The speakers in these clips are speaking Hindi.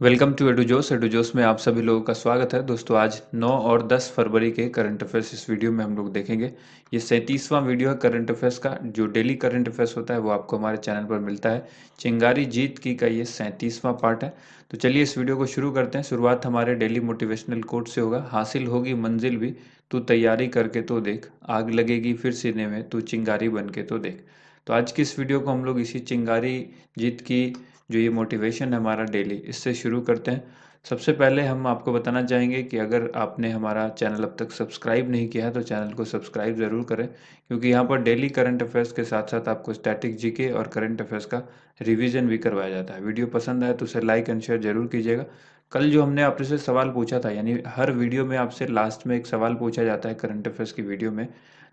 वेलकम टू एडुजोस में आप सभी लोगों का स्वागत है। दोस्तों आज 9 और 10 फरवरी के करंट अफेयर्स इस वीडियो में हम लोग देखेंगे। ये 37वां वीडियो है करंट अफेयर्स का। जो डेली करंट अफेयर्स होता है वो आपको हमारे चैनल पर मिलता है। चिंगारी जीत की का ये 37वां पार्ट है। तो चलिए इस वीडियो को शुरू करते हैं। शुरुआत हमारे डेली मोटिवेशनल कोट से होगा। हासिल होगी मंजिल भी, तू तैयारी करके तो देख, आग लगेगी फिर सीने में, तू चिंगारी बन के तो देख। तो आज की इस वीडियो को हम लोग इसी चिंगारी जीत की जो ये मोटिवेशन है हमारा डेली, इससे शुरू करते हैं। सबसे पहले हम आपको बताना चाहेंगे कि अगर आपने हमारा चैनल अब तक सब्सक्राइब नहीं किया है तो चैनल को सब्सक्राइब ज़रूर करें, क्योंकि यहाँ पर डेली करंट अफेयर्स के साथ साथ आपको स्टैटिक जीके और करंट अफेयर्स का रिवीजन भी करवाया जाता है। वीडियो पसंद आए तो उसे लाइक एंड शेयर जरूर कीजिएगा। कल जो हमने आपसे सवाल पूछा था, यानी हर वीडियो में आपसे लास्ट में एक सवाल पूछा जाता है करंट अफेयर्स की वीडियो में,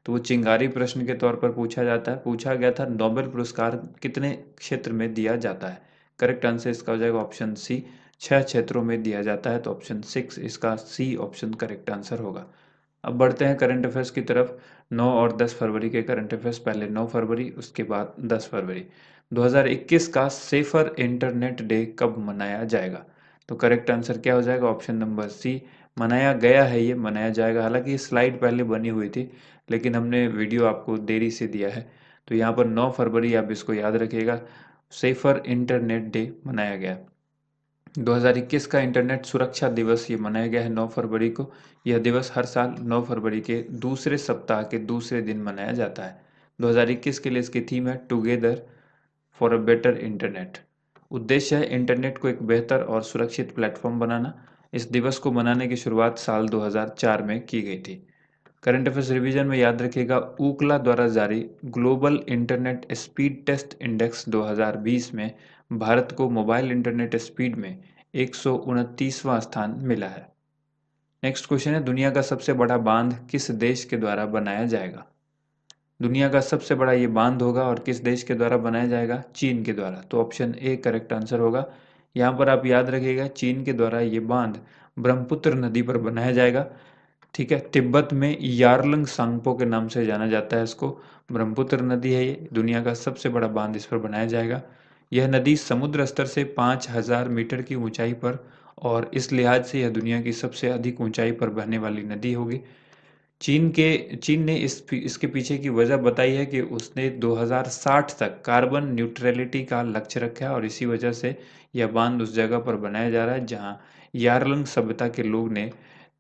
तो वो चिंगारी प्रश्न के तौर पर पूछा गया था, नोबेल पुरस्कार कितने क्षेत्र में दिया जाता है। करेक्ट आंसर इसका हो जाएगा ऑप्शन सी, 6 क्षेत्रों में दिया जाता है। तो ऑप्शन 6 इसका सी ऑप्शन करेक्ट आंसर होगा। अब बढ़ते हैं करंट अफेयर्स की तरफ। 9 और 10 फरवरी के करंट अफेयर्स, पहले 9 फरवरी उसके बाद 10 फरवरी। 2021 का सेफर इंटरनेट डे कब मनाया जाएगा? तो करेक्ट आंसर क्या हो जाएगा? ऑप्शन नंबर सी, मनाया गया है, ये मनाया जाएगा। हालांकि ये स्लाइड पहले बनी हुई थी, लेकिन हमने वीडियो आपको देरी से दिया है। तो यहाँ पर 9 फरवरी आप इसको याद रखिएगा, सेफर इंटरनेट डे मनाया गया। 2021 का इंटरनेट सुरक्षा दिवस ये मनाया गया है 9 फरवरी को। यह दिवस हर साल 9 फरवरी के दूसरे सप्ताह के दूसरे दिन मनाया जाता है। 2021 के लिए इसकी थीम है together for a better internet. उद्देश्य है इंटरनेट को एक बेहतर और सुरक्षित प्लेटफॉर्म बनाना। इस दिवस को मनाने की शुरुआत साल 2004 में की गई थी। करंट अफेयर्स रिवीजन में याद रखिएगा, ऊकला द्वारा जारी global internet speed test index 2020 में भारत को मोबाइल इंटरनेट स्पीड में 129वां स्थान मिला है। नेक्स्ट क्वेश्चन है, दुनिया का सबसे बड़ा बांध किस देश के द्वारा बनाया जाएगा? दुनिया का सबसे बड़ा ये बांध होगा और किस देश के द्वारा बनाया जाएगा? चीन के द्वारा। तो ऑप्शन ए करेक्ट आंसर होगा। यहाँ पर आप याद रखिएगा, चीन के द्वारा ये बांध ब्रह्मपुत्र नदी पर बनाया जाएगा। ठीक है, तिब्बत में यारलंग सांगपो के नाम से जाना जाता है इसको। ब्रह्मपुत्र नदी है ये, दुनिया का सबसे बड़ा बांध इस पर बनाया जाएगा। यह नदी समुद्र स्तर से 5000 मीटर की ऊंचाई पर, और इस लिहाज से यह दुनिया की सबसे अधिक ऊंचाई पर बहने वाली नदी होगी। चीन ने इसके पीछे की वजह बताई है कि उसने 2060 तक कार्बन न्यूट्रलिटी का लक्ष्य रखा है, और इसी वजह से यह बांध उस जगह पर बनाया जा रहा है जहां यारलंग सभ्यता के लोग ने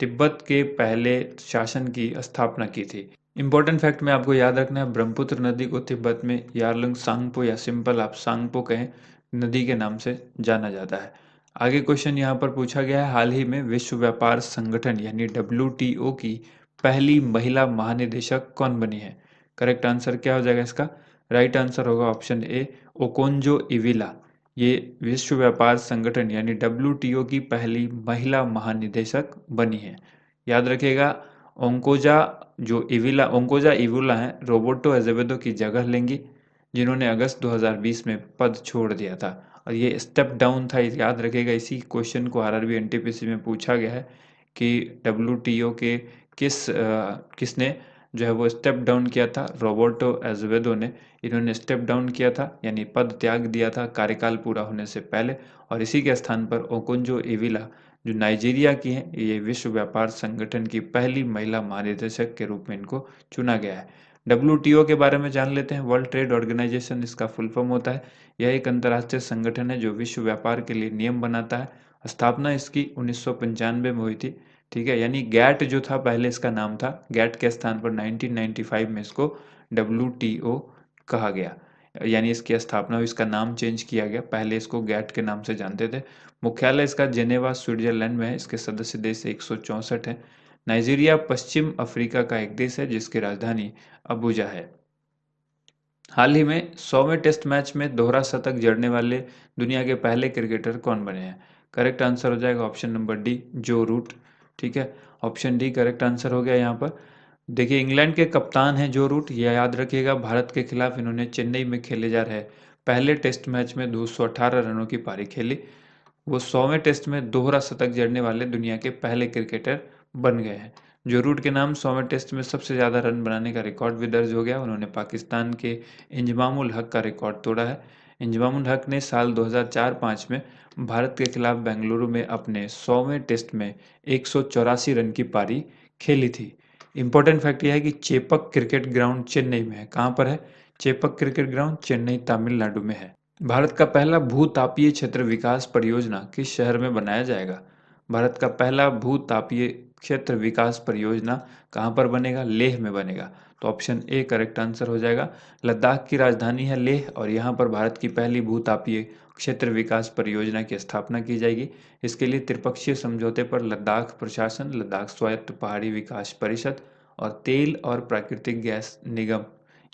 तिब्बत के पहले शासन की स्थापना की थी। इंपॉर्टेंट फैक्ट में आपको याद रखना है, ब्रह्मपुत्र नदी को तिब्बत में यारलंग सांगपो, या सिंपल आप सांगपो कहें, नदी के नाम से जाना जाता है। आगे क्वेश्चन यहाँ पर पूछा गया है, हाल ही में विश्व व्यापार संगठन यानी WTO की पहली महिला महानिदेशक कौन बनी है? करेक्ट आंसर क्या हो जाएगा इसका? राइट आंसर होगा ऑप्शन ए, ओकोंजो इविला। ये विश्व व्यापार संगठन यानी WTO की पहली महिला महानिदेशक बनी है। याद रखिएगा, ओंकोजा ओंकोजा इवुला हैं, रोबर्टो एजेवेदो की जगह लेंगी, जिन्होंने अगस्त 2020 में पद छोड़ दिया था। और ये स्टेप डाउन था, याद रखिएगा। इसी क्वेश्चन को RRB NTPC में पूछा गया है कि WTO के किसने जो है वो स्टेप डाउन किया था? रोबर्टो एजेवेदो ने। इन्होंने स्टेप डाउन किया था, यानी पद त्याग दिया था कार्यकाल पूरा होने से पहले, और इसी के स्थान पर ओकोंजो इविला जो नाइजीरिया की हैं, ये विश्व व्यापार संगठन की पहली महिला महानिदेशक के रूप में इनको चुना गया है। WTO के बारे में जान लेते हैं। वर्ल्ड ट्रेड ऑर्गेनाइजेशन इसका फुल फॉर्म होता है। यह एक अंतर्राष्ट्रीय संगठन है जो विश्व व्यापार के लिए नियम बनाता है। स्थापना इसकी 1995 में हुई थी। ठीक है, यानी गैट जो था पहले इसका नाम था, गैट के स्थान पर 1995 में इसको WTO कहा गया, यानी इसकी स्थापना हुई, इसका नाम चेंज किया गया। पहले इसको गैट के नाम से जानते थे। मुख्यालय इसका जेनेवा स्विट्जरलैंड में है। इसके सदस्य देश 164 है। नाइजीरिया पश्चिम अफ्रीका का एक देश है जिसकी राजधानी अबुजा है। हाल ही में 100वें टेस्ट मैच में दोहरा शतक जड़ने वाले दुनिया के पहले क्रिकेटर कौन बने हैं? करेक्ट आंसर हो जाएगा ऑप्शन नंबर डी, जो रूट। ठीक है, ऑप्शन डी करेक्ट आंसर हो गया यहाँ पर। देखिए, इंग्लैंड के कप्तान हैं जो रूट, यह याद रखिएगा। भारत के खिलाफ इन्होंने चेन्नई में खेले जा रहे पहले टेस्ट मैच में 218 रनों की पारी खेली। वो 100वें टेस्ट में दोहरा शतक जड़ने वाले दुनिया के पहले क्रिकेटर बन गए हैं। जो रूट के नाम 100वें टेस्ट में सबसे ज़्यादा रन बनाने का रिकॉर्ड भी दर्ज हो गया। उन्होंने पाकिस्तान के इंजमामुल हक का रिकॉर्ड तोड़ा है। इंजमामुल हक ने साल 2004-05 में भारत के खिलाफ बेंगलुरु में अपने 100वें टेस्ट में 184 रन की पारी खेली थी। इंपॉर्टेंट फैक्ट यह है कि चेपक क्रिकेट ग्राउंड चेन्नई में है। कहाँ पर है? चेपक क्रिकेट ग्राउंड चेन्नई, तमिलनाडु में है। भारत का पहला भू-तापीय क्षेत्र विकास परियोजना किस शहर में बनाया जाएगा? भारत का पहला भू-तापीय क्षेत्र विकास परियोजना कहाँ पर बनेगा? लेह में बनेगा। तो ऑप्शन ए करेक्ट आंसर हो जाएगा। लद्दाख की राजधानी है लेह और यहाँ पर भारत की पहली भू-तापीय क्षेत्र विकास परियोजना की स्थापना की जाएगी। इसके लिए त्रिपक्षीय समझौते पर लद्दाख प्रशासन, लद्दाख स्वायत्त पहाड़ी विकास परिषद और तेल और प्राकृतिक गैस निगम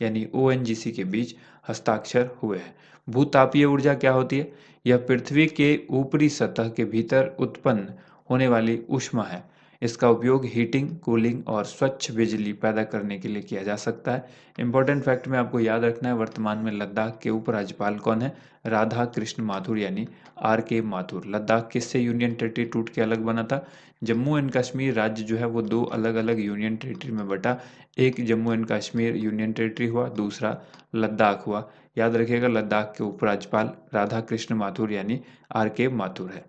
यानी ओएनजीसी के बीच हस्ताक्षर हुए हैं। भूतापीय ऊर्जा क्या होती है? यह पृथ्वी के ऊपरी सतह के भीतर उत्पन्न होने वाली ऊष्मा है। इसका उपयोग हीटिंग, कूलिंग और स्वच्छ बिजली पैदा करने के लिए किया जा सकता है। इंपॉर्टेंट फैक्ट में आपको याद रखना है, वर्तमान में लद्दाख के उपराज्यपाल कौन है? राधा कृष्ण माथुर यानी आर के माथुर। लद्दाख किससे यूनियन टेरिटरी टूट के अलग बना था? जम्मू एंड कश्मीर राज्य जो है वो दो अलग अलग यूनियन टेरिटरी में बटा। एक Jammu and Kashmir union territory हुआ, दूसरा लद्दाख हुआ। याद रखिएगा, लद्दाख के उपराज्यपाल राधा कृष्ण माथुर यानी आर के माथुर है।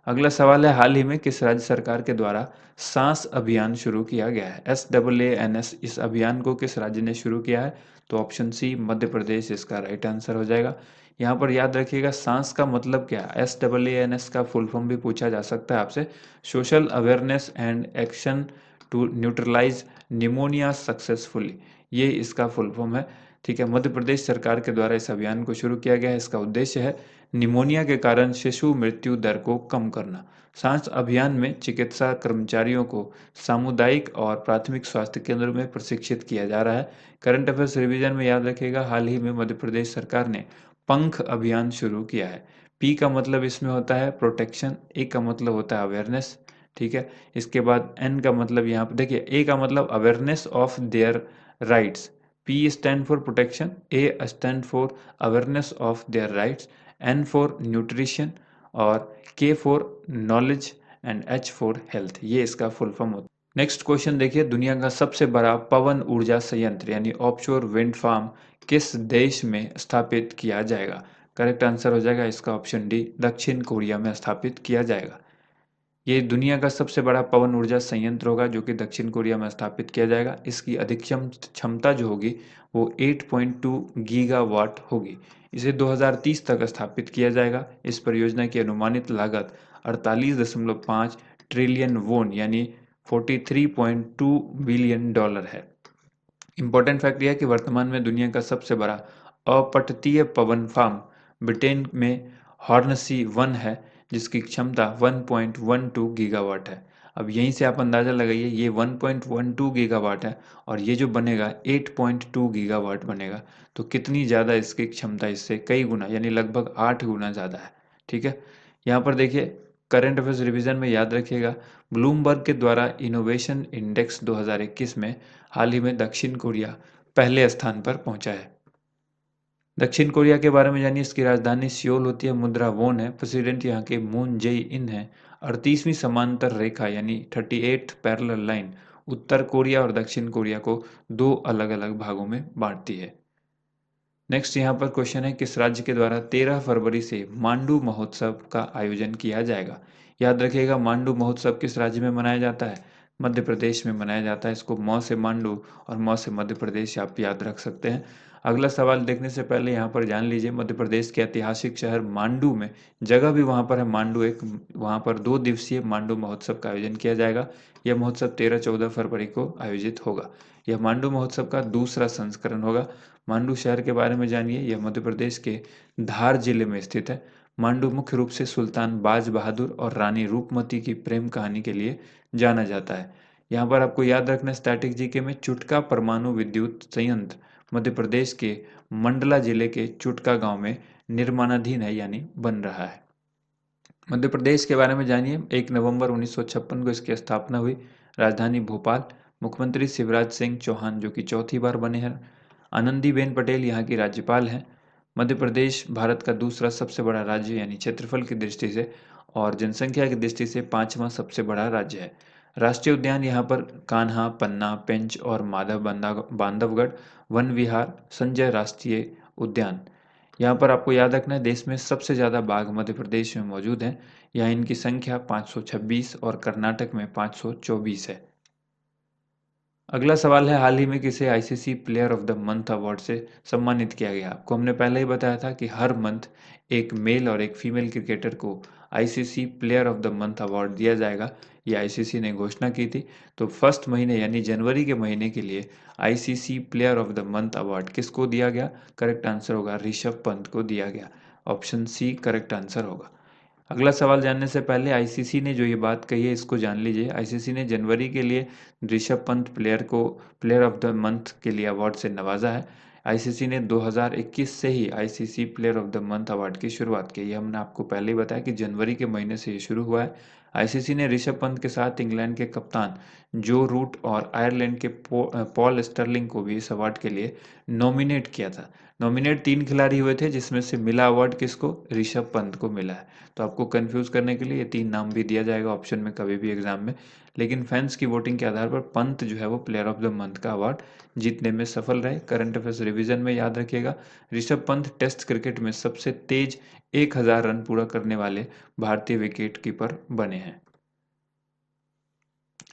अगला सवाल है, हाल ही में किस राज्य सरकार के द्वारा सांस अभियान शुरू किया गया है? SAANS, इस अभियान को किस राज्य ने शुरू किया है? तो ऑप्शन सी मध्य प्रदेश इसका राइट आंसर हो जाएगा। यहाँ पर याद रखिएगा, सांस का मतलब क्या है? SAANS का फुल फॉर्म भी पूछा जा सकता है आपसे। Social awareness and action to neutralize pneumonia successfully, ये इसका फुल फॉर्म है। ठीक है, मध्य प्रदेश सरकार के द्वारा इस अभियान को शुरू किया गया है। इसका उद्देश्य है निमोनिया के कारण शिशु मृत्यु दर को कम करना। सांस अभियान में चिकित्सा कर्मचारियों को सामुदायिक और प्राथमिक स्वास्थ्य केंद्रों में प्रशिक्षित किया जा रहा है। करंट अफेयर्स रिवीजन में याद रखिएगा, हाल ही में मध्य प्रदेश सरकार ने पंख अभियान शुरू किया है। पी का मतलब इसमें होता है प्रोटेक्शन, ए का मतलब होता है अवेयरनेस। ठीक है, इसके बाद एन का मतलब यहाँ पर देखिए, ए का मतलब awareness of their rights, P stand for protection, A stand for awareness of their rights, N for nutrition और K for knowledge and H for health, ये इसका फुल फॉर्म होता है। नेक्स्ट क्वेश्चन देखिए, दुनिया का सबसे बड़ा पवन ऊर्जा संयंत्र यानी ऑफशोर विंड फार्म किस देश में स्थापित किया जाएगा? करेक्ट आंसर हो जाएगा इसका ऑप्शन डी, दक्षिण कोरिया में स्थापित किया जाएगा। ये दुनिया का सबसे बड़ा पवन ऊर्जा संयंत्र होगा जो कि दक्षिण कोरिया में स्थापित किया जाएगा। इसकी अधिकतम क्षमता जो होगी वो 8.2 गीगावाट होगी। इसे 2030 तक स्थापित किया जाएगा। इस परियोजना की अनुमानित लागत 48.5 ट्रिलियन वोन यानी 43.2 बिलियन डॉलर है। इंपॉर्टेंट फैक्ट यह है कि वर्तमान में दुनिया का सबसे बड़ा अपतटीय पवन फार्म ब्रिटेन में हॉर्नसी 1 है, जिसकी क्षमता 1.12 गीगावाट है। अब यहीं से आप अंदाज़ा लगाइए, ये 1.12 गीगावाट है और ये जो बनेगा 8.2 गीगावाट बनेगा, तो कितनी ज़्यादा इसकी क्षमता, इससे कई गुना यानी लगभग 8 गुना ज़्यादा है। ठीक है, यहाँ पर देखिए, करंट अफेयर्स रिवीजन में याद रखिएगा, ब्लूमबर्ग के द्वारा इनोवेशन इंडेक्स 2021 में हाल ही में दक्षिण कोरिया पहले स्थान पर पहुंचा है। दक्षिण कोरिया के बारे में जानिए, इसकी राजधानी सियोल होती है, मुद्रा वोन है, प्रेसिडेंट यहाँ के मून जेई इन है। 38वीं समांतर रेखा यानी 38th पैरेलल लाइन उत्तर कोरिया और दक्षिण कोरिया को दो अलग अलग भागों में बांटती है। नेक्स्ट यहाँ पर क्वेश्चन है, किस राज्य के द्वारा 13 फरवरी से मांडू महोत्सव का आयोजन किया जाएगा? याद रखिएगा, मांडू महोत्सव किस राज्य में मनाया जाता है? मध्य प्रदेश में मनाया जाता है। इसको म से मांडू और म से मध्य प्रदेश आप याद रख सकते हैं। अगला सवाल देखने से पहले यहाँ पर जान लीजिए, मध्य प्रदेश के ऐतिहासिक शहर मांडू में जगह भी वहाँ पर है मांडू एक, वहाँ पर 2 दिवसीय मांडू महोत्सव का आयोजन किया जाएगा। यह महोत्सव 13-14 फरवरी को आयोजित होगा। यह मांडू महोत्सव का दूसरा संस्करण होगा। मांडू शहर के बारे में जानिए, यह मध्य प्रदेश के धार जिले में स्थित है। मांडू मुख्य रूप से सुल्तान बाज बहादुर और रानी रूपमती की प्रेम कहानी के लिए जाना जाता है। यहाँ पर आपको याद रखना, स्टैटिक जीके में चुटका परमाणु विद्युत संयंत्र मध्य प्रदेश के मंडला जिले के चुटका गांव में निर्माणाधीन है यानी बन रहा है। मध्य प्रदेश के बारे में जानिए, 1 नवंबर 1956 को इसकी स्थापना हुई। राजधानी भोपाल। मुख्यमंत्री शिवराज सिंह चौहान जो कि चौथी बार बने हैं। आनंदीबेन पटेल यहाँ की राज्यपाल हैं। मध्य प्रदेश भारत का दूसरा सबसे बड़ा राज्य यानी क्षेत्रफल की दृष्टि से और जनसंख्या की दृष्टि से 5वां सबसे बड़ा राज्य है। राष्ट्रीय उद्यान यहाँ पर कान्हा, पन्ना, पेंच और माधव बांधवगढ़ वन विहार, संजय राष्ट्रीय उद्यान, यहाँ पर आपको याद रखना है देश में सबसे ज़्यादा बाघ मध्य प्रदेश में मौजूद हैं। यहाँ इनकी संख्या 526 और कर्नाटक में 524 है। अगला सवाल है, हाल ही में किसे ICC player of the month award से सम्मानित किया गया? आपको हमने पहले ही बताया था कि हर मंथ एक मेल और एक फीमेल क्रिकेटर को ICC player of the month award दिया जाएगा। ये आईसीसी ने घोषणा की थी। तो फर्स्ट महीने यानी जनवरी के महीने के लिए ICC player of the month award किसको दिया गया? करेक्ट आंसर होगा ऋषभ पंत को दिया गया। ऑप्शन सी करेक्ट आंसर होगा। अगला सवाल जानने से पहले आईसीसी ने जो ये बात कही है इसको जान लीजिए। आईसीसी ने जनवरी के लिए Rishabh Pant player of the month के लिए अवार्ड से नवाजा है। आईसीसी ने 2021 से ही ICC player of the month award की शुरुआत की। ये हमने आपको पहले ही बताया कि जनवरी के महीने से ये शुरू हुआ है। आईसीसी ने ऋषभ पंत के साथ इंग्लैंड के कप्तान जो रूट और आयरलैंड के पॉल स्टर्लिंग को भी इस अवार्ड के लिए नॉमिनेट किया था। नॉमिनेट 3 खिलाड़ी हुए थे जिसमें से मिला अवार्ड किसको? ऋषभ पंत को मिला है। तो आपको कंफ्यूज करने के लिए ये 3 नाम भी दिया जाएगा ऑप्शन में कभी भी एग्जाम में। लेकिन फैंस की वोटिंग के आधार पर पंत जो है वो प्लेयर ऑफ द मंथ का अवार्ड जीतने में सफल रहे। करंट अफेयर्स रिवीजन में याद रखिएगा, ऋषभ पंत टेस्ट क्रिकेट में सबसे तेज 1000 रन पूरा करने वाले भारतीय विकेट कीपर बने हैं।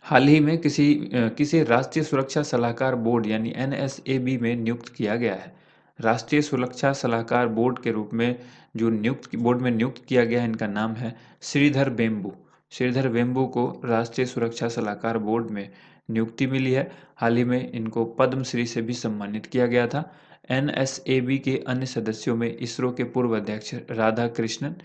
हाल ही में किसी राष्ट्रीय सुरक्षा सलाहकार बोर्ड यानी एनएसएबी में नियुक्त किया गया है। राष्ट्रीय सुरक्षा सलाहकार बोर्ड के रूप में जो बोर्ड में नियुक्त किया गया है, इनका नाम है श्रीधर वेम्बू। श्रीधर वेम्बू को राष्ट्रीय सुरक्षा सलाहकार बोर्ड में नियुक्ति मिली है। हाल ही में इनको पद्मश्री से भी सम्मानित किया गया था। एनएसएबी के अन्य सदस्यों में इसरो के पूर्व अध्यक्ष राधाकृष्णन,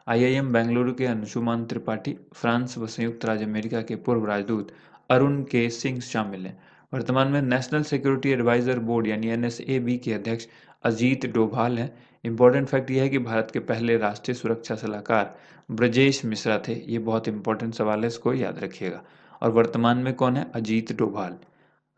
आईआईएम बेंगलुरु के अंशुमान त्रिपाठी, फ्रांस व संयुक्त राज्य अमेरिका के पूर्व राजदूत अरुण के सिंह शामिल हैं। वर्तमान में नेशनल सिक्योरिटी एडवाइजर बोर्ड यानी एनएसएबी के अध्यक्ष अजीत डोभाल हैं। इंपॉर्टेंट फैक्ट यह है कि भारत के पहले राष्ट्रीय सुरक्षा सलाहकार ब्रजेश मिश्रा थे। ये बहुत इंपॉर्टेंट सवाल है, इसको याद रखिएगा। और वर्तमान में कौन है? अजीत डोभाल।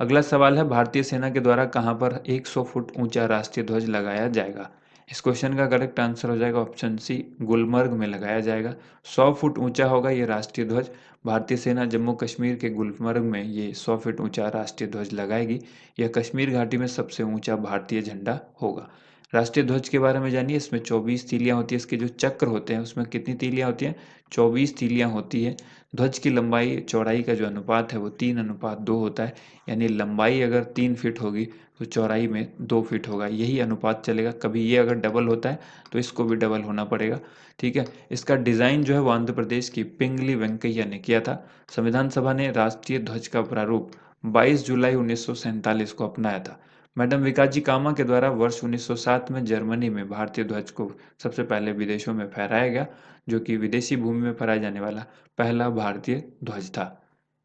अगला सवाल है, भारतीय सेना के द्वारा कहां पर 100 फुट ऊंचा राष्ट्रीय ध्वज लगाया जाएगा? इस क्वेश्चन का करेक्ट आंसर हो जाएगा ऑप्शन सी, गुलमर्ग में लगाया जाएगा। 100 फुट ऊंचा होगा ये राष्ट्रीय ध्वज। भारतीय सेना जम्मू कश्मीर के गुलमर्ग में ये 100 फीट ऊंचा राष्ट्रीय ध्वज लगाएगी। यह कश्मीर घाटी में सबसे ऊंचा भारतीय झंडा होगा। राष्ट्रीय ध्वज के बारे में जानिए, इसमें 24 तीलियां होती है। इसके जो चक्र होते हैं उसमें कितनी तीलियां होती हैं? 24 तीलियां होती है। ध्वज की लंबाई चौड़ाई का जो अनुपात है वो 3:2 होता है। यानी लंबाई अगर 3 फीट होगी तो चौड़ाई में 2 फीट होगा। यही अनुपात चलेगा। कभी ये अगर डबल होता है तो इसको भी डबल होना पड़ेगा। ठीक है। इसका डिज़ाइन जो है वो आंध्र प्रदेश की पिंगली वेंकैया ने किया था। संविधान सभा ने राष्ट्रीय ध्वज का प्रारूप 22 जुलाई 1947 को अपनाया था। मैडम विकाजी कामा के द्वारा वर्ष 1907 में जर्मनी में भारतीय ध्वज को सबसे पहले विदेशों में फहराया गया, जो कि विदेशी भूमि में फहराया जाने वाला पहला भारतीय ध्वज था।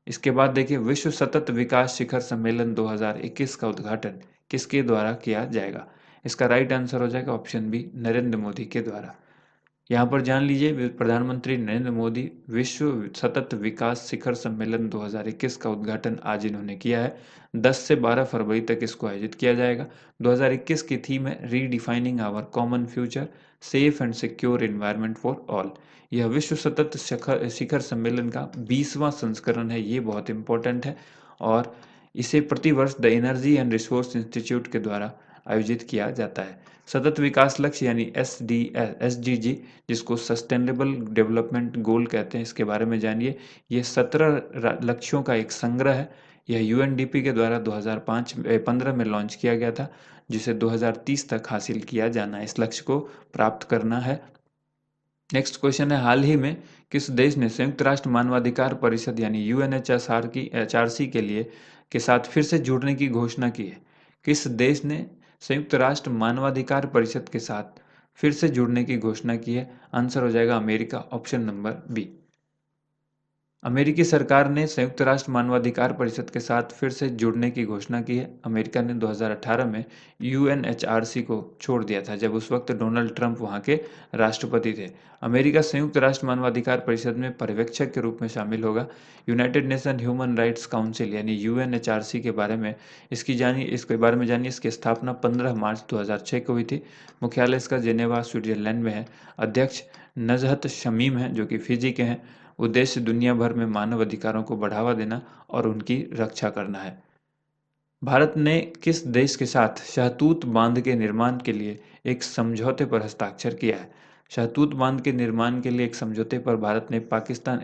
इसके बाद देखिए, विश्व सतत विकास शिखर सम्मेलन 2021 का उद्घाटन किसके द्वारा किया जाएगा? इसका राइट आंसर हो जाएगा ऑप्शन बी, नरेंद्र मोदी के द्वारा। यहाँ पर जान लीजिए, प्रधानमंत्री नरेंद्र मोदी विश्व सतत विकास शिखर सम्मेलन 2021 का उद्घाटन आज इन्होंने किया है। 10 से 12 फरवरी तक इसको आयोजित किया जाएगा। 2021 की थीम है redefining our common future, safe and secure environment for all. यह विश्व सतत शिखर सम्मेलन का 20वां संस्करण है। ये बहुत इंपॉर्टेंट है और इसे प्रतिवर्ष the energy and resource institute के द्वारा आयोजित किया जाता है। सतत विकास लक्ष्य यानी एसडीजी, जिसको सस्टेनेबल डेवलपमेंट गोल कहते हैं, इसके बारे में जानिए। ये 17 लक्ष्यों का एक संग्रह है। यह यूएनडीपी के द्वारा 2015 में लॉन्च किया गया था, जिसे 2030 तक हासिल किया जाना है। इस लक्ष्य को प्राप्त करना है। नेक्स्ट क्वेश्चन है, हाल ही में किस देश ने संयुक्त राष्ट्र मानवाधिकार परिषद यानी यूएनएचआरसी के साथ फिर से जुड़ने की घोषणा की है? किस देश ने संयुक्त राष्ट्र मानवाधिकार परिषद के साथ फिर से जुड़ने की घोषणा की है? आंसर हो जाएगा अमेरिका, ऑप्शन नंबर बी। अमेरिकी सरकार ने संयुक्त राष्ट्र मानवाधिकार परिषद के साथ फिर से जुड़ने की घोषणा की है। अमेरिका ने 2018 में यूएनएचआरसी को छोड़ दिया था, जब उस वक्त डोनाल्ड ट्रंप वहां के राष्ट्रपति थे। अमेरिका संयुक्त राष्ट्र मानवाधिकार परिषद में पर्यवेक्षक के रूप में शामिल होगा। United nation human rights council यानी यूएनएचआरसी के बारे में इसके बारे में जानिए। इसकी स्थापना 15 मार्च 2006 को हुई थी। मुख्यालय इसका जेनेवा स्विट्जरलैंड में है। अध्यक्ष नजहत शमीम हैं, जो कि फिजी के हैं। उद्देश्य दुनिया भर में मानव अधिकारों को बढ़ावा देना और उनकी रक्षा करना है। भारत ने किस देश के साथ शहतूत बांध के निर्माण के लिए एक समझौते पर हस्ताक्षर किया है? शहतूत बांध के निर्माण के लिए एक समझौते पर भारत ने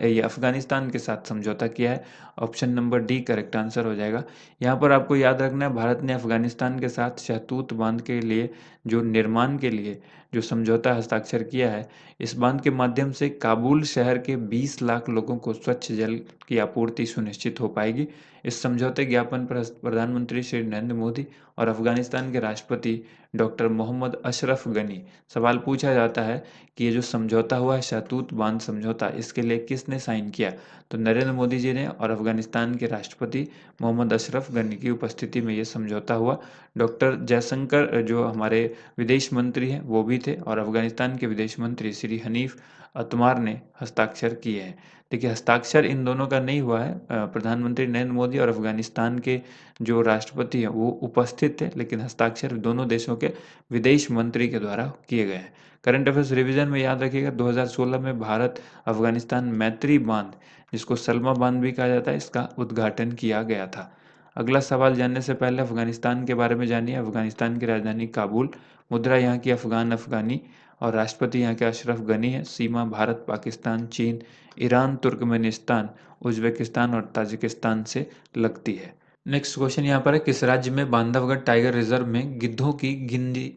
ये अफगानिस्तान के साथ समझौता किया है। Option number D correct answer हो जाएगा। यहाँ पर आपको याद रखना है, भारत ने अफगानिस्तान के साथ शहतूत बांध के लिए जो निर्माण के लिए जो समझौता हस्ताक्षर किया है, इस बांध के माध्यम से काबुल शहर के 20 लाख लोगों को स्वच्छ जल की आपूर्ति सुनिश्चित हो पाएगी। इस समझौते ज्ञापन पर प्रधानमंत्री श्री नरेंद्र मोदी और अफगानिस्तान के राष्ट्रपति डॉक्टर मोहम्मद अशरफ गनी। सवाल पूछा जाता है कि ये जो समझौता हुआ है, शहतूत बांध समझौता, इसके लिए किसने साइन किया? तो नरेंद्र मोदी जी ने और अफगानिस्तान के राष्ट्रपति मोहम्मद अशरफ गनी की उपस्थिति में ये समझौता हुआ। डॉक्टर जयशंकर जो हमारे विदेश मंत्री हैं वो भी थे, और अफगानिस्तान के विदेश मंत्री श्री हनीफ अतमार ने हस्ताक्षर किए हैं। देखिए, हस्ताक्षर इन दोनों का नहीं हुआ है, प्रधानमंत्री नरेंद्र मोदी और अफगानिस्तान के जो राष्ट्रपति हैं वो उपस्थित थे, लेकिन हस्ताक्षर दोनों देशों के विदेश मंत्री के द्वारा किए गए हैं। करंट अफेयर्स रिवीजन में याद रखिएगा, 2016 में भारत अफगानिस्तान मैत्री बांध, जिसको सलमा बांध भी कहा जाता है, इसका उद्घाटन किया गया था। अगला सवाल जानने से पहले अफगानिस्तान के बारे में जानिए। अफगानिस्तान की राजधानी काबुल, मुद्रा यहाँ की अफगान अफगानी, और राष्ट्रपति यहाँ के अशरफ गनी है। सीमा भारत, पाकिस्तान, चीन, ईरान, तुर्कमेनिस्तान, उज्बेकिस्तान और ताजिकिस्तान से लगती है। नेक्स्ट क्वेश्चन यहाँ पर है, किस राज्य में बांधवगढ़ टाइगर रिजर्व में गिद्धों की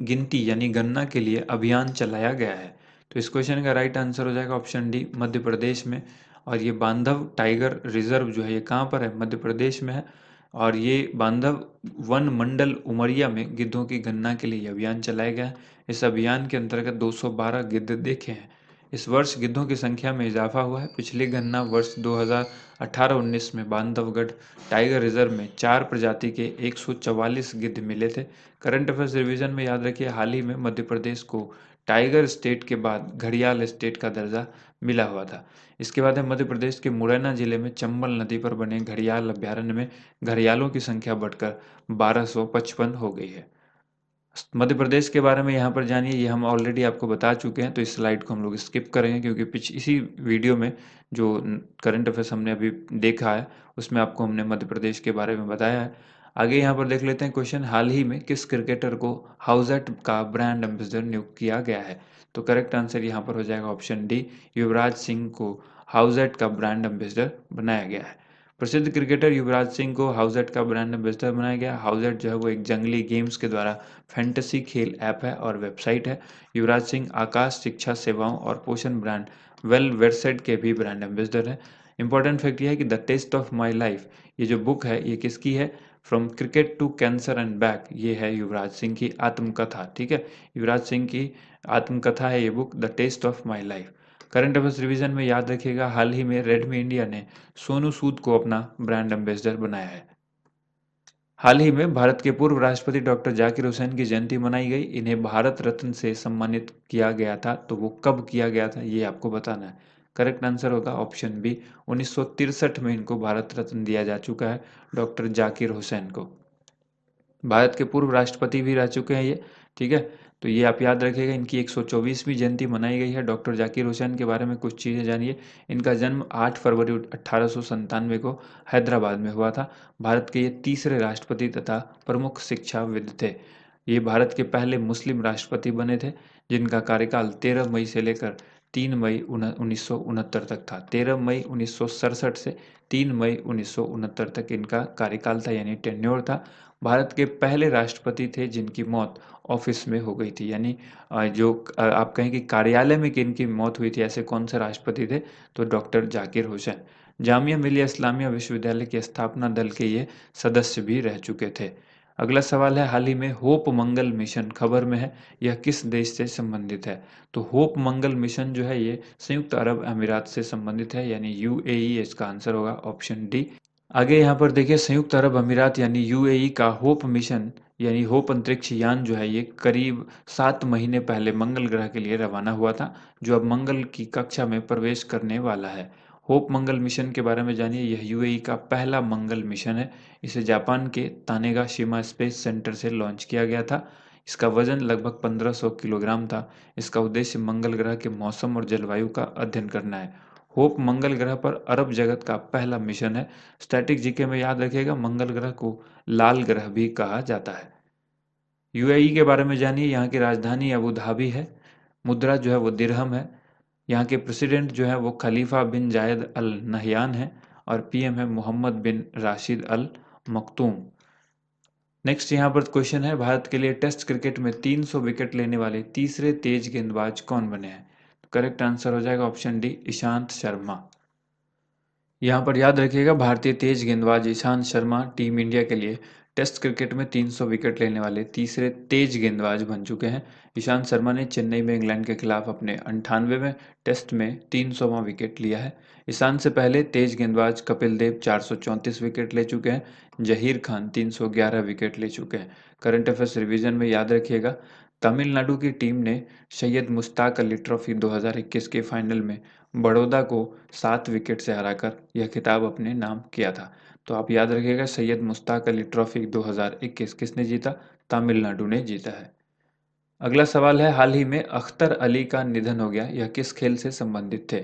गिनती यानी गणना के लिए अभियान चलाया गया है? तो इस क्वेश्चन का राइट आंसर हो जाएगा ऑप्शन डी, मध्य प्रदेश में। और ये बांधव टाइगर रिजर्व जो है ये कहाँ पर है? मध्य प्रदेश में है। और ये बांधव वन मंडल उमरिया में गिद्धों की गणना के लिए अभियान चलाया गया है। इस अभियान के अंतर्गत 212 गिद्ध देखे हैं। इस वर्ष गिद्धों की संख्या में इजाफा हुआ है। पिछली गणना वर्ष 2018-19 में बांधवगढ़ टाइगर रिजर्व में 4 प्रजाति के 144 गिद्ध मिले थे। करंट अफेयर्स रिवीजन में याद रखिए, हाल ही में मध्य प्रदेश को टाइगर स्टेट के बाद घड़ियाल स्टेट का दर्जा मिला हुआ था। इसके बाद है मध्य प्रदेश के मुरैना जिले में चंबल नदी पर बने घड़ियाल अभ्यारण्य में घड़ियालों की संख्या बढ़कर 1255 हो गई है। मध्य प्रदेश के बारे में यहाँ पर जानिए, ये हम ऑलरेडी आपको बता चुके हैं, तो इस स्लाइड को हम लोग स्किप करेंगे, क्योंकि इसी वीडियो में जो करंट अफेयर्स हमने अभी देखा है उसमें आपको हमने मध्य प्रदेश के बारे में बताया है। आगे यहाँ पर देख लेते हैं क्वेश्चन, हाल ही में किस क्रिकेटर को हाउजेट का ब्रांड एम्बेसडर नियुक्त किया गया है? तो करेक्ट आंसर यहाँ पर हो जाएगा ऑप्शन डी, युवराज सिंह को हाउजेट का ब्रांड एम्बेसडर बनाया गया है। प्रसिद्ध क्रिकेटर युवराज सिंह को हाउजेट का ब्रांड एम्बेसडर बनाया गया। हाउजेट जो है वो एक जंगली गेम्स के द्वारा फैंटेसी खेल ऐप है और वेबसाइट है। युवराज सिंह आकाश शिक्षा सेवाओं और पोषण ब्रांड वेल वेरसेड के भी ब्रांड एम्बेसडर है। इंपॉर्टेंट फैक्ट ये है कि the test of my life, ये जो बुक है ये किसकी है? From cricket to cancer and back, ये है युवराज सिंह की आत्मकथा। ठीक है, युवराज सिंह की आत्मकथा है ये book, the test of my life. Current affairs revision में याद रखिएगा, हाल ही में रेडमी इंडिया ने सोनू सूद को अपना ब्रांड एम्बेसडर बनाया है। हाल ही में भारत के पूर्व राष्ट्रपति डॉक्टर जाकिर हुसैन की जयंती मनाई गई। इन्हें भारत रत्न से सम्मानित किया गया था, तो वो कब किया गया था ये आपको बताना है। करेक्ट आंसर होगा ऑप्शन बी, 1963 में इनको भारत रत्न दिया जा चुका है, डॉक्टर जाकिर हुसैन को। भारत के पूर्व राष्ट्रपति भी रह चुके हैं ये। ठीक है, तो ये आप याद रखिएगा, इनकी 124वीं जयंती मनाई गई है। डॉक्टर जाकिर हुसैन के बारे में कुछ चीज़ें जानिए। इनका जन्म 8 फरवरी 1897 को हैदराबाद में हुआ था। भारत के ये तीसरे राष्ट्रपति तथा प्रमुख शिक्षाविद थे। ये भारत के पहले मुस्लिम राष्ट्रपति बने थे, जिनका कार्यकाल 13 मई से लेकर 3 मई 1969 तक था। 13 मई 1967 से 3 मई 1969 तक इनका कार्यकाल था, यानी टेन्योर था। भारत के पहले राष्ट्रपति थे जिनकी मौत ऑफिस में हो गई थी, यानी आप कहें कि कार्यालय में किनकी मौत हुई थी, ऐसे कौन से राष्ट्रपति थे? तो डॉक्टर जाकिर हुसैन। जामिया मिलिया इस्लामिया विश्वविद्यालय के स्थापना दल के ये सदस्य भी रह चुके थे। अगला सवाल है, हाल ही में होप मंगल मिशन खबर में है, यह किस देश से संबंधित है? तो होप मंगल मिशन जो है ये संयुक्त अरब अमीरात से संबंधित है, यानी यूएई, इसका आंसर होगा ऑप्शन डी। आगे यहाँ पर देखिए, संयुक्त अरब अमीरात यानी यूएई का होप मिशन यानी होप अंतरिक्ष यान जो है ये करीब 7 महीने पहले मंगल ग्रह के लिए रवाना हुआ था, जो अब मंगल की कक्षा में प्रवेश करने वाला है। होप मंगल मिशन के बारे में जानिए, यह यूएई का पहला मंगल मिशन है। इसे जापान के तानेगाशिमा स्पेस सेंटर से लॉन्च किया गया था। इसका वजन लगभग 1500 किलोग्राम था। इसका उद्देश्य मंगल ग्रह के मौसम और जलवायु का अध्ययन करना है। होप मंगल ग्रह पर अरब जगत का पहला मिशन है। स्टैटिक जीके में याद रखिएगा, मंगल ग्रह को लाल ग्रह भी कहा जाता है। यूएई के बारे में जानिए, यहाँ की राजधानी अबू धाबी है। मुद्रा जो है वो दिरहम है। यहाँ के प्रेसिडेंट जो है वो खलीफा बिन जायद अल नहयान है और पीएम है मोहम्मद बिन राशिद अल मखतूम। नेक्स्ट यहाँ पर क्वेश्चन है, भारत के लिए टेस्ट क्रिकेट में 300 विकेट लेने वाले तीसरे तेज गेंदबाज कौन बने हैं? करेक्ट आंसर हो जाएगा ऑप्शन डी, ईशांत शर्मा। यहाँ पर याद रखिएगा, भारतीय तेज गेंदबाज ईशांत शर्मा टीम इंडिया के लिए टेस्ट क्रिकेट में 300 विकेट लेने वाले तीसरे तेज गेंदबाज बन चुके हैं। ईशांत शर्मा ने चेन्नई में इंग्लैंड के खिलाफ अपने 98वें टेस्ट में 300वां विकेट लिया है। ईशांत से पहले तेज गेंदबाज कपिल देव 434 विकेट ले चुके हैं। जहीर खान 311 विकेट ले चुके हैं। करंट अफेयर्स रिवीजन में याद रखिएगा, तमिलनाडु की टीम ने सैयद मुश्ताक अली ट्रॉफी 2021 के फाइनल में बड़ौदा को 7 विकेट से हराकर यह खिताब अपने नाम किया था। तो आप याद रखिएगा, सैयद मुश्ताक अली ट्रॉफी 2021 किसने जीता? तमिलनाडु ने जीता है। अगला सवाल है, हाल ही में अख्तर अली का निधन हो गया, यह किस खेल से संबंधित थे?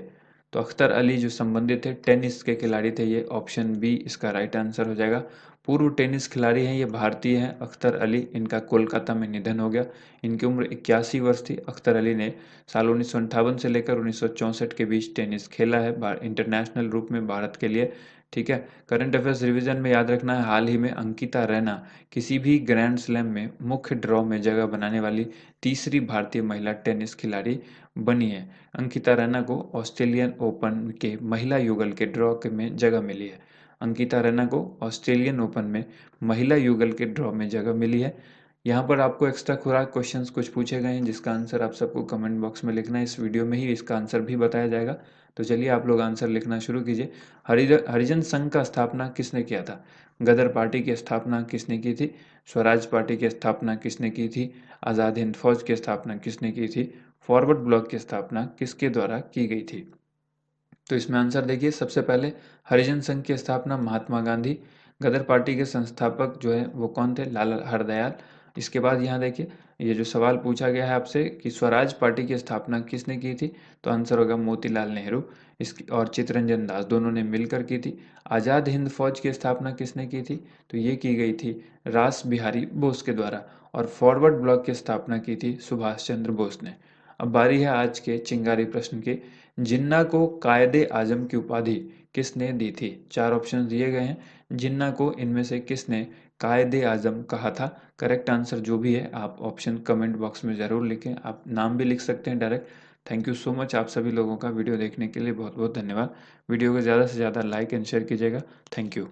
तो अख्तर अली जो संबंधित थे, टेनिस के खिलाड़ी थे। ये ऑप्शन बी इसका राइट आंसर हो जाएगा। पूर्व टेनिस खिलाड़ी हैं, ये भारतीय हैं अख्तर अली। इनका कोलकाता में निधन हो गया। इनकी उम्र 81 वर्ष थी। अख्तर अली ने साल 1958 से लेकर 1964 के बीच टेनिस खेला है इंटरनेशनल रूप में भारत के लिए। ठीक है। करंट अफेयर्स रिवीजन में याद रखना है, हाल ही में अंकिता रैना किसी भी ग्रैंड स्लैम में मुख्य ड्रॉ में जगह बनाने वाली तीसरी भारतीय महिला टेनिस खिलाड़ी बनी है। अंकिता रैना को ऑस्ट्रेलियन ओपन के महिला युगल के ड्रॉ में जगह मिली है। अंकिता रैना को ऑस्ट्रेलियन ओपन में महिला युगल के ड्रॉ में जगह मिली है। यहाँ पर आपको एक्स्ट्रा खुराक क्वेश्चंस कुछ पूछे गए हैं, जिसका आंसर आप सबको कमेंट बॉक्स में लिखना है। इस वीडियो में ही इसका आंसर भी बताया जाएगा। तो चलिए आप लोग आंसर लिखना शुरू कीजिए। हरिजन संघ का स्थापना किसने किया था? गदर पार्टी की स्थापना किसने की थी? स्वराज पार्टी की स्थापना किसने की थी? आज़ाद हिंद फौज की स्थापना किसने की थी? फॉरवर्ड ब्लॉक की स्थापना किसके द्वारा की गई थी? तो इसमें आंसर देखिए, सबसे पहले हरिजन संघ की स्थापना महात्मा गांधी। गदर पार्टी के संस्थापक जो है वो कौन थे? लाला हरदयाल। इसके बाद यहाँ देखिए, ये जो सवाल पूछा गया है आपसे कि स्वराज पार्टी की स्थापना किसने की थी, तो आंसर होगा मोतीलाल नेहरू। इसकी और चित्तरंजन दास दोनों ने मिलकर की थी। आज़ाद हिंद फौज की स्थापना किसने की थी? तो ये की गई थी रास बिहारी बोस के द्वारा। और फॉरवर्ड ब्लॉक की स्थापना की थी सुभाष चंद्र बोस ने। अब बारी है आज के चिंगारी प्रश्न की। जिन्ना को कायदे आजम की उपाधि किसने दी थी? चार ऑप्शन दिए गए हैं। जिन्ना को इनमें से किसने कायदे आजम कहा था? करेक्ट आंसर जो भी है आप ऑप्शन कमेंट बॉक्स में ज़रूर लिखें। आप नाम भी लिख सकते हैं direct. Thank you so much आप सभी लोगों का वीडियो देखने के लिए बहुत बहुत धन्यवाद। वीडियो को ज़्यादा से ज़्यादा लाइक एंड शेयर कीजिएगा। Thank you.